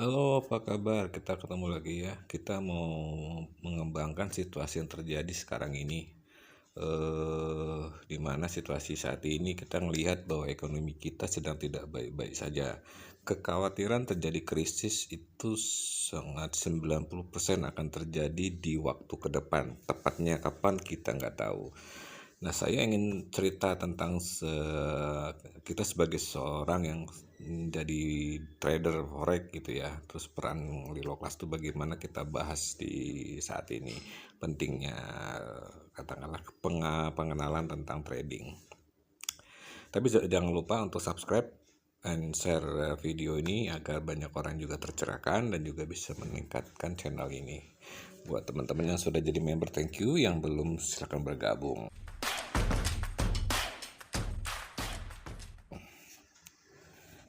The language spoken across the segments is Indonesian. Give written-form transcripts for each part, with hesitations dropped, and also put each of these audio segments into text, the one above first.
Halo, apa kabar? Kita ketemu lagi ya. Kita mau mengembangkan situasi yang terjadi sekarang ini. Di mana situasi saat ini kita melihat bahwa ekonomi kita sedang tidak baik-baik saja. Kekhawatiran terjadi krisis itu sangat 90% akan terjadi di waktu ke depan. Tepatnya kapan kita nggak tahu. Nah, saya ingin cerita tentang kita sebagai seorang yang jadi trader forex gitu ya. Terus peran Lilo Kelas itu bagaimana kita bahas di saat ini. Pentingnya katakanlah pengenalan tentang trading. Tapi jangan lupa untuk subscribe and share video ini agar banyak orang juga tercerahkan dan juga bisa meningkatkan channel ini. Buat teman-teman yang sudah jadi member, thank you. Yang belum, silakan bergabung.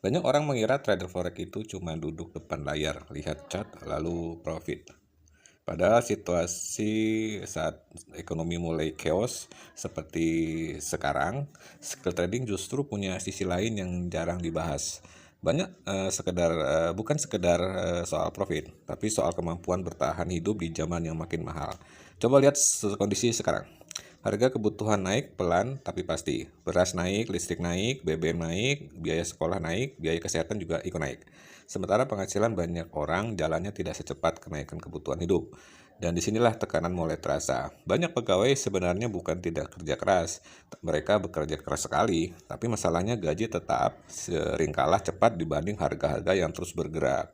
Banyak orang mengira trader forex itu cuma duduk depan layar, lihat chart, lalu profit. Padahal situasi saat ekonomi mulai chaos seperti sekarang, skill trading justru punya sisi lain yang jarang dibahas. Banyak bukan sekedar soal profit, tapi soal kemampuan bertahan hidup di zaman yang makin mahal. Coba lihat kondisi sekarang. Harga kebutuhan naik pelan tapi pasti. Beras naik, listrik naik, BBM naik, biaya sekolah naik, biaya kesehatan juga ikut naik. Sementara penghasilan banyak orang jalannya tidak secepat kenaikan kebutuhan hidup. Dan disinilah tekanan mulai terasa. Banyak pegawai sebenarnya bukan tidak kerja keras. Mereka bekerja keras sekali, tapi masalahnya gaji tetap sering kalah cepat dibanding harga-harga yang terus bergerak.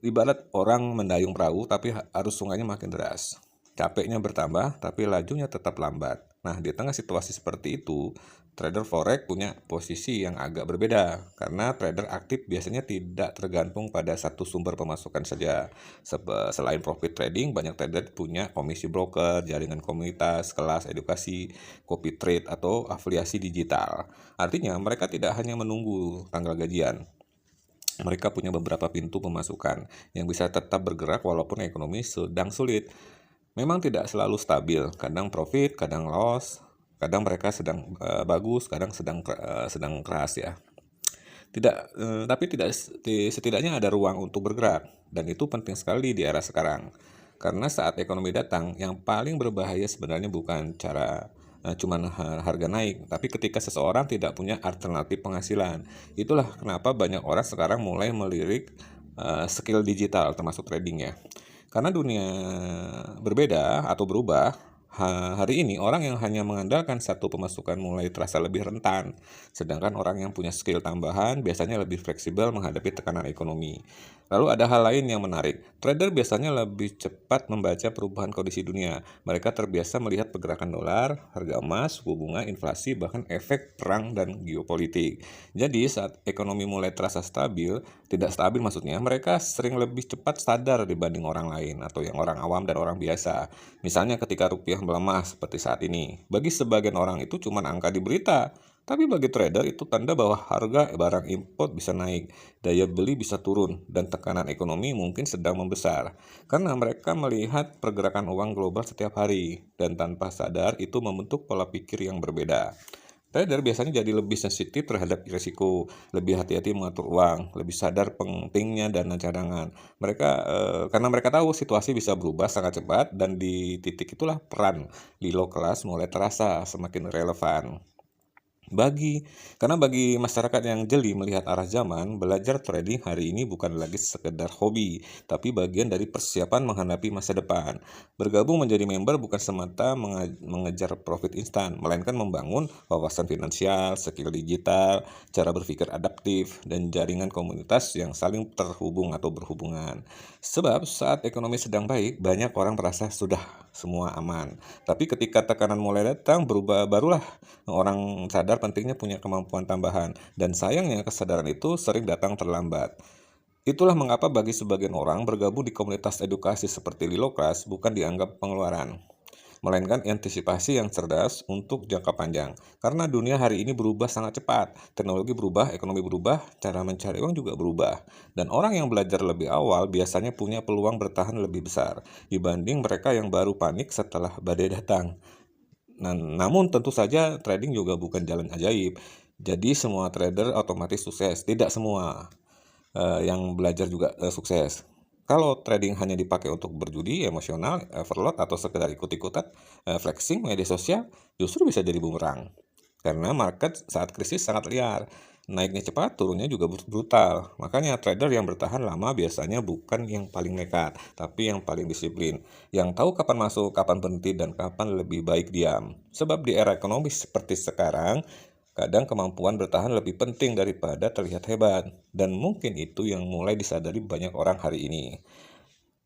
Ibarat orang mendayung perahu tapi arus sungainya makin deras. Capeknya bertambah tapi lajunya tetap lambat. Nah, di tengah situasi seperti itu, trader forex punya posisi yang agak berbeda karena trader aktif biasanya tidak tergantung pada satu sumber pemasukan saja. Selain profit trading, banyak trader punya komisi broker, jaringan komunitas, kelas edukasi, copy trade atau afiliasi digital. Artinya, mereka tidak hanya menunggu tanggal gajian, mereka punya beberapa pintu pemasukan yang bisa tetap bergerak walaupun ekonomi sedang sulit. Memang tidak selalu stabil, kadang profit, kadang loss, kadang mereka sedang bagus, kadang sedang keras ya. Tapi setidaknya ada ruang untuk bergerak dan itu penting sekali di era sekarang. Karena saat ekonomi datang, yang paling berbahaya sebenarnya bukan cuman harga naik, tapi ketika seseorang tidak punya alternatif penghasilan. Itulah kenapa banyak orang sekarang mulai melirik skill digital termasuk trading ya. Karena dunia berbeda atau berubah, hari ini orang yang hanya mengandalkan satu pemasukan mulai terasa lebih rentan, sedangkan orang yang punya skill tambahan biasanya lebih fleksibel menghadapi tekanan ekonomi. Lalu ada hal lain yang menarik. Trader biasanya lebih cepat membaca perubahan kondisi dunia. Mereka terbiasa melihat pergerakan dolar, harga emas, suku bunga, inflasi, bahkan efek perang dan geopolitik. Jadi saat ekonomi mulai terasa stabil, tidak stabil maksudnya, mereka sering lebih cepat sadar dibanding orang lain atau yang orang awam dan orang biasa. Misalnya ketika rupiah melemah seperti saat ini. Bagi sebagian orang itu cuma angka di berita, tapi bagi trader itu tanda bahwa harga barang import bisa naik, daya beli bisa turun, dan tekanan ekonomi mungkin sedang membesar. Karena mereka melihat pergerakan uang global setiap hari, dan tanpa sadar itu membentuk pola pikir yang berbeda. Trader biasanya jadi lebih sensitif terhadap risiko, lebih hati-hati mengatur uang, lebih sadar pentingnya dana cadangan. Karena mereka tahu situasi bisa berubah sangat cepat dan di titik itulah peran Lilo Kelas mulai terasa semakin relevan. Bagi masyarakat yang jeli melihat arah zaman, belajar trading hari ini bukan lagi sekedar hobi, tapi bagian dari persiapan menghadapi masa depan. Bergabung menjadi member bukan semata mengejar profit instan, melainkan membangun wawasan finansial, skill digital, cara berpikir adaptif, dan jaringan komunitas yang saling terhubung atau berhubungan. Sebab saat ekonomi sedang baik, banyak orang merasa sudah semua aman. Tapi ketika tekanan mulai datang, barulah orang sadar pentingnya punya kemampuan tambahan, dan sayangnya kesadaran itu sering datang terlambat. Itulah mengapa bagi sebagian orang bergabung di komunitas edukasi seperti Lilo Kelas bukan dianggap pengeluaran, melainkan antisipasi yang cerdas untuk jangka panjang. Karena dunia hari ini berubah sangat cepat, teknologi berubah, ekonomi berubah, cara mencari uang juga berubah. Dan orang yang belajar lebih awal biasanya punya peluang bertahan lebih besar dibanding mereka yang baru panik setelah badai datang. Namun tentu saja trading juga bukan jalan ajaib. Jadi semua trader otomatis sukses, tidak semua. yang belajar juga sukses. Kalau trading hanya dipakai untuk berjudi, emosional, overload, atau sekedar ikut-ikutan, flexing media sosial justru bisa jadi bumerang. Karena market saat krisis sangat liar, naiknya cepat, turunnya juga brutal. Makanya trader yang bertahan lama biasanya bukan yang paling nekat, tapi yang paling disiplin. Yang tahu kapan masuk, kapan berhenti, dan kapan lebih baik diam. Sebab di era ekonomis seperti sekarang, kadang kemampuan bertahan lebih penting daripada terlihat hebat. Dan mungkin itu yang mulai disadari banyak orang hari ini.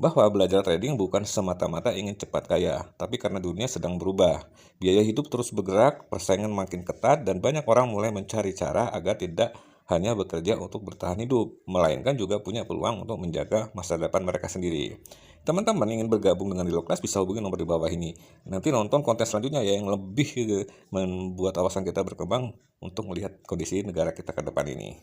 Bahwa belajar trading bukan semata-mata ingin cepat kaya, tapi karena dunia sedang berubah. Biaya hidup terus bergerak, persaingan makin ketat, dan banyak orang mulai mencari cara agar tidak hanya bekerja untuk bertahan hidup, melainkan juga punya peluang untuk menjaga masa depan mereka sendiri. Teman-teman ingin bergabung dengan Dilo Class bisa hubungi nomor di bawah ini. Nanti nonton konten selanjutnya ya yang lebih membuat wawasan kita berkembang untuk melihat kondisi negara kita ke depan ini.